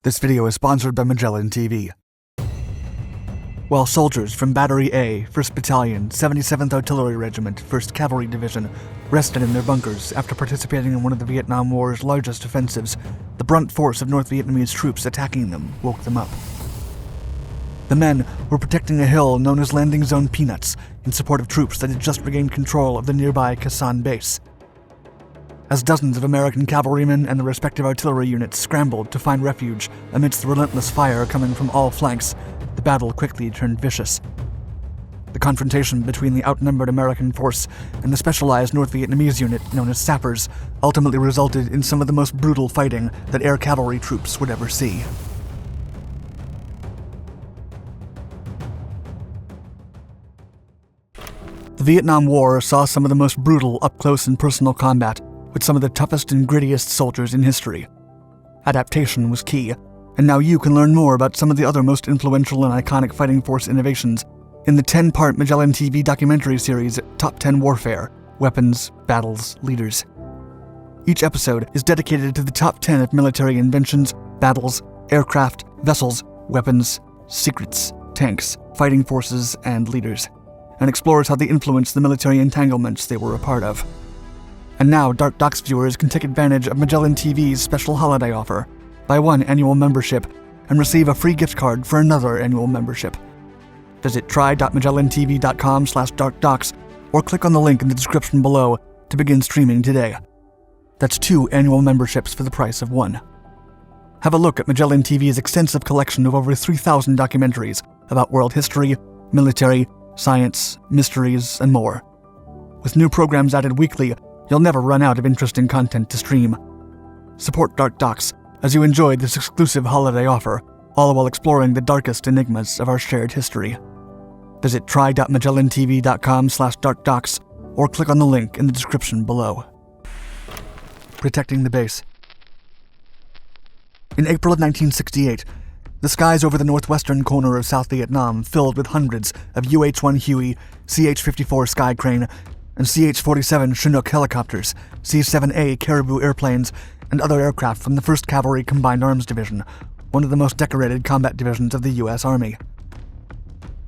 This video is sponsored by Magellan TV. While soldiers from Battery A, 1st Battalion, 77th Artillery Regiment, 1st Cavalry Division, rested in their bunkers after participating in one of the Vietnam War's largest offensives, the brunt force of North Vietnamese troops attacking them woke them up. The men were protecting a hill known as Landing Zone Peanuts in support of troops that had just regained control of the nearby Khe Sanh base. As dozens of American cavalrymen and the respective artillery units scrambled to find refuge amidst the relentless fire coming from all flanks, the battle quickly turned vicious. The confrontation between the outnumbered American force and the specialized North Vietnamese unit known as sappers ultimately resulted in some of the most brutal fighting that air cavalry troops would ever see. The Vietnam War saw some of the most brutal up-close and personal combat with some of the toughest and grittiest soldiers in history. Adaptation was key, and now you can learn more about some of the other most influential and iconic fighting force innovations in the 10-part Magellan TV documentary series Top 10 Warfare: Weapons, Battles, Leaders. Each episode is dedicated to the top 10 of military inventions, battles, aircraft, vessels, weapons, secrets, tanks, fighting forces, and leaders, and explores how they influenced the military entanglements they were a part of. And now Dark Docs viewers can take advantage of Magellan TV's special holiday offer. Buy one annual membership and receive a free gift card for another annual membership. Visit try.magellantv.com/darkdocs or click on the link in the description below to begin streaming today. That's 2 annual memberships for the price of 1. Have a look at Magellan TV's extensive collection of over 3,000 documentaries about world history, military, science, mysteries, and more. With new programs added weekly, you'll never run out of interesting content to stream. Support Dark Docs as you enjoy this exclusive holiday offer, all while exploring the darkest enigmas of our shared history. Visit try.magellantv.com/darkdocs or click on the link in the description below. Protecting the base. In April of 1968, the skies over the northwestern corner of South Vietnam filled with hundreds of UH-1 Huey, CH-54 Sky Crane, and CH-47 Chinook helicopters, C-7A Caribou airplanes, and other aircraft from the 1st Cavalry Combined Arms Division, one of the most decorated combat divisions of the U.S. Army.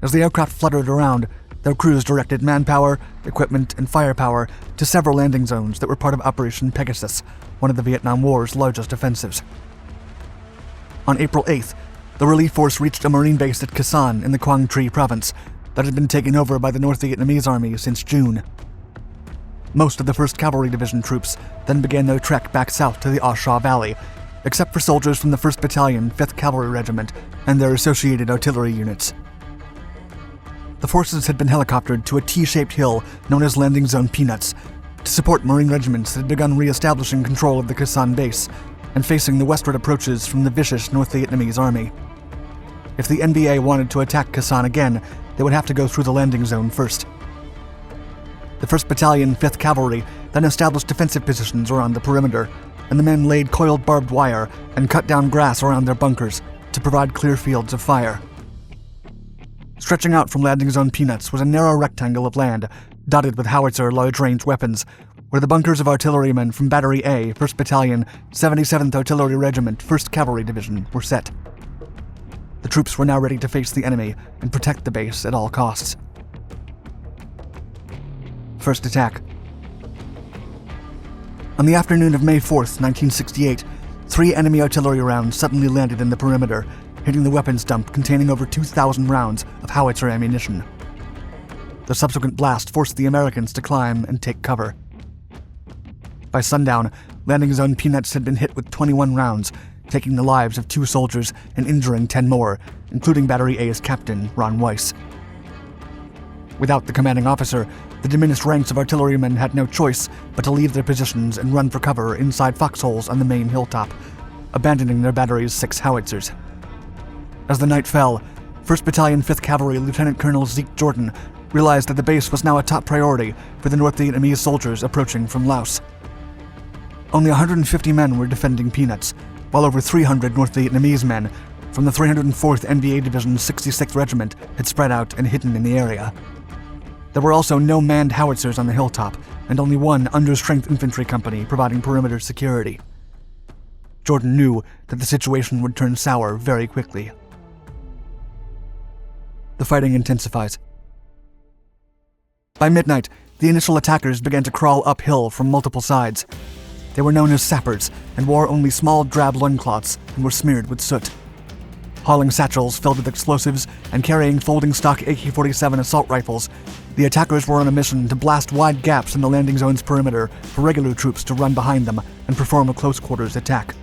As the aircraft fluttered around, their crews directed manpower, equipment, and firepower to several landing zones that were part of Operation Pegasus, one of the Vietnam War's largest offensives. On April 8th, the relief force reached a Marine base at Khe Sanh in the Quang Tri province that had been taken over by the North Vietnamese Army since June. Most of the 1st Cavalry Division troops then began their trek back south to the Ah Sha Valley, except for soldiers from the 1st Battalion, 5th Cavalry Regiment, and their associated artillery units. The forces had been helicoptered to a T-shaped hill known as Landing Zone Peanuts to support Marine regiments that had begun re-establishing control of the Khe Sanh base and facing the westward approaches from the vicious North Vietnamese Army. If the NBA wanted to attack Khe Sanh again, they would have to go through the landing zone first. The 1st Battalion, 5th Cavalry then established defensive positions around the perimeter, and the men laid coiled barbed wire and cut down grass around their bunkers to provide clear fields of fire. Stretching out from Landing Zone Peanuts was a narrow rectangle of land, dotted with howitzer large-range weapons, where the bunkers of artillerymen from Battery A, 1st Battalion, 77th Artillery Regiment, 1st Cavalry Division were set. The troops were now ready to face the enemy and protect the base at all costs. First attack. On the afternoon of May 4th, 1968, 3 enemy artillery rounds suddenly landed in the perimeter, hitting the weapons dump containing over 2,000 rounds of howitzer ammunition. The subsequent blast forced the Americans to climb and take cover. By sundown, Landing Zone Peanuts had been hit with 21 rounds, taking the lives of 2 soldiers and injuring 10 more, including Battery A's captain, Ron Weiss. Without the commanding officer, the diminished ranks of artillerymen had no choice but to leave their positions and run for cover inside foxholes on the main hilltop, abandoning their battery's 6 howitzers. As the night fell, 1st Battalion, 5th Cavalry Lieutenant Colonel Zeke Jordan realized that the base was now a top priority for the North Vietnamese soldiers approaching from Laos. Only 150 men were defending Peanuts, while over 300 North Vietnamese men from the 304th NVA Division's 66th Regiment had spread out and hidden in the area. There were also no manned howitzers on the hilltop, and only one under-strength infantry company providing perimeter security. Jordan knew that the situation would turn sour very quickly. The fighting intensifies. By midnight, the initial attackers began to crawl uphill from multiple sides. They were known as sappers and wore only small drab loincloths and were smeared with soot. Hauling satchels filled with explosives and carrying folding stock AK-47 assault rifles, the attackers were on a mission to blast wide gaps in the landing zone's perimeter for regular troops to run behind them and perform a close-quarters attack.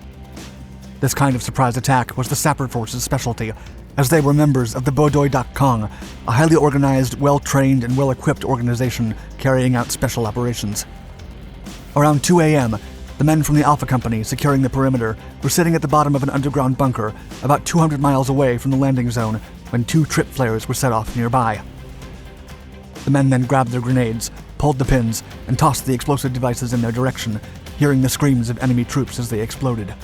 This kind of surprise attack was the Sapper Force's specialty, as they were members of the Bộ Đội Đặc Công, a highly organized, well-trained, and well-equipped organization carrying out special operations. Around 2 a.m., the men from the Alpha Company securing the perimeter were sitting at the bottom of an underground bunker about 200 miles away from the landing zone when 2 trip flares were set off nearby. The men then grabbed their grenades, pulled the pins, and tossed the explosive devices in their direction, hearing the screams of enemy troops as they exploded.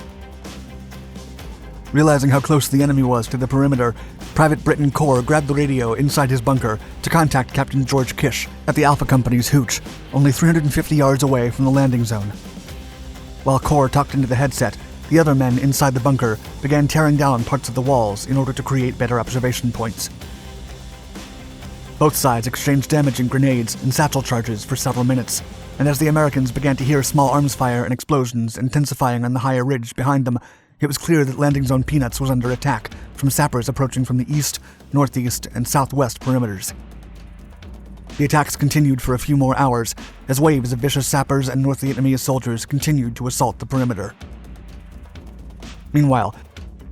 Realizing how close the enemy was to the perimeter, Private Britton Corr grabbed the radio inside his bunker to contact Captain George Kish at the Alpha Company's hooch, only 350 yards away from the landing zone. While Corr talked into the headset, the other men inside the bunker began tearing down parts of the walls in order to create better observation points. Both sides exchanged damaging grenades and satchel charges for several minutes, and as the Americans began to hear small arms fire and explosions intensifying on the higher ridge behind them, it was clear that Landing Zone Peanuts was under attack from sappers approaching from the east, northeast, and southwest perimeters. The attacks continued for a few more hours as waves of vicious sappers and North Vietnamese soldiers continued to assault the perimeter. Meanwhile,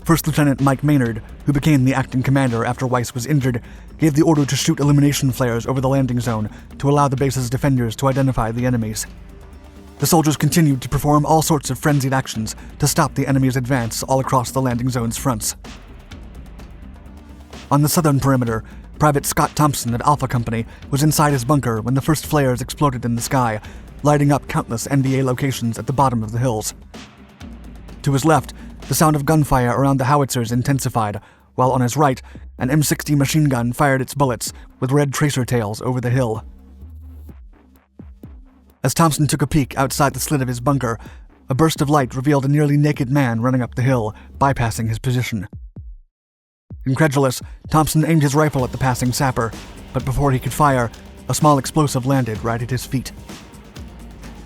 First Lieutenant Mike Maynard, who became the acting commander after Weiss was injured, gave the order to shoot illumination flares over the landing zone to allow the base's defenders to identify the enemies. The soldiers continued to perform all sorts of frenzied actions to stop the enemy's advance all across the landing zone's fronts. On the southern perimeter, Private Scott Thompson of Alpha Company was inside his bunker when the first flares exploded in the sky, lighting up countless NVA locations at the bottom of the hills. To his left, the sound of gunfire around the howitzers intensified, while on his right, an M60 machine gun fired its bullets with red tracer tails over the hill. As Thompson took a peek outside the slit of his bunker, a burst of light revealed a nearly naked man running up the hill, bypassing his position. Incredulous, Thompson aimed his rifle at the passing sapper, but before he could fire, a small explosive landed right at his feet.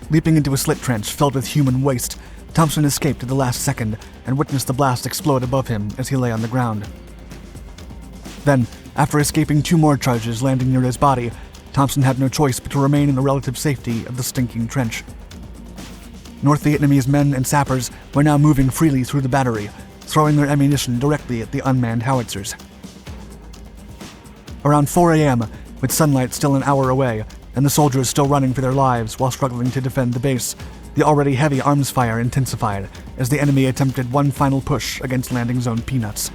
Leaping into a slit trench filled with human waste, Thompson escaped at the last second and witnessed the blast explode above him as he lay on the ground. Then, after escaping 2 more charges landing near his body, Thompson had no choice but to remain in the relative safety of the stinking trench. North Vietnamese men and sappers were now moving freely through the battery, throwing their ammunition directly at the unmanned howitzers. Around 4 a.m., with sunlight still an hour away, and the soldiers still running for their lives while struggling to defend the base, the already heavy arms fire intensified as the enemy attempted one final push against Landing Zone Peanuts.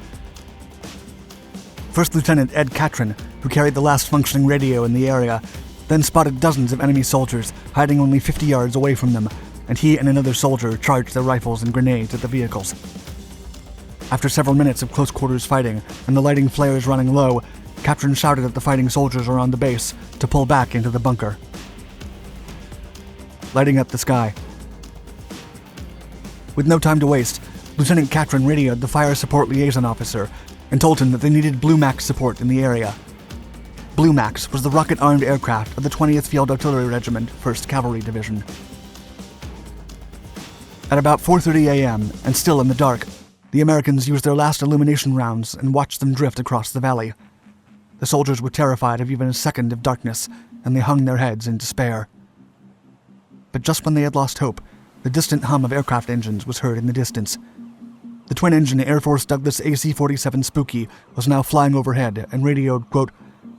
First Lieutenant Ed Catron, who carried the last functioning radio in the area, then spotted dozens of enemy soldiers hiding only 50 yards away from them, and he and another soldier charged their rifles and grenades at the vehicles. After several minutes of close-quarters fighting and the lighting flares running low, Catron shouted at the fighting soldiers around the base to pull back into the bunker. Lighting up the sky. With no time to waste, Lieutenant Catron radioed the fire support liaison officer and told him that they needed Blue Max support in the area. Blue Max was the rocket-armed aircraft of the 20th Field Artillery Regiment, 1st Cavalry Division. At about 4:30 a.m., and still in the dark, the Americans used their last illumination rounds and watched them drift across the valley. The soldiers were terrified of even a second of darkness, and they hung their heads in despair. But just when they had lost hope, the distant hum of aircraft engines was heard in the distance. The twin-engine Air Force Douglas AC-47 Spooky was now flying overhead and radioed, quote,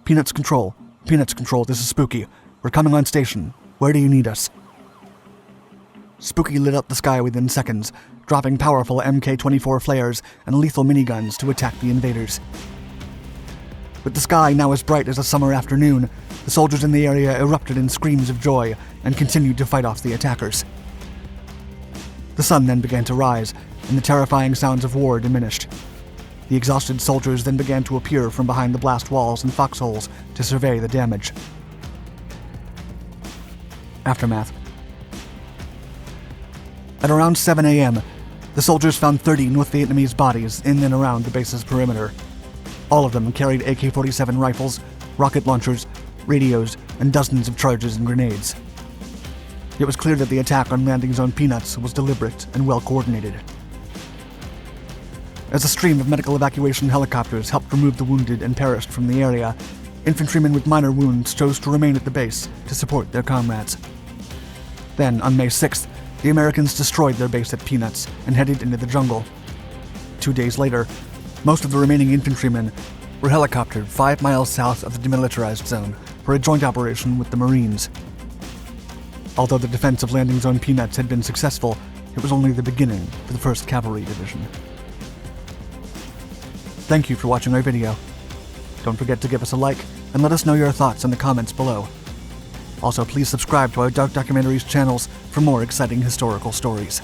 Peanuts Control, this is Spooky. We're coming on station. Where do you need us?" Spooky lit up the sky within seconds, dropping powerful MK-24 flares and lethal miniguns to attack the invaders. With the sky now as bright as a summer afternoon, the soldiers in the area erupted in screams of joy and continued to fight off the attackers. The sun then began to rise, and the terrifying sounds of war diminished. The exhausted soldiers then began to appear from behind the blast walls and foxholes to survey the damage. Aftermath. At around 7 a.m., The soldiers found 30 North Vietnamese bodies in and around the base's perimeter. All of them carried AK-47 rifles, rocket launchers, radios, and dozens of charges and grenades. It was clear that the attack on landing zone Peanuts was deliberate and well coordinated. As a stream of medical evacuation helicopters helped remove the wounded and perished from the area, infantrymen with minor wounds chose to remain at the base to support their comrades. Then, on May 6th, the Americans destroyed their base at Peanuts and headed into the jungle. 2 days later, most of the remaining infantrymen were helicoptered 5 miles south of the demilitarized zone for a joint operation with the Marines. Although the defense of landing zone Peanuts had been successful, it was only the beginning for the 1st Cavalry Division. Thank you for watching our video. Don't forget to give us a like and let us know your thoughts in the comments below. Also, please subscribe to our Dark Documentaries channels for more exciting historical stories.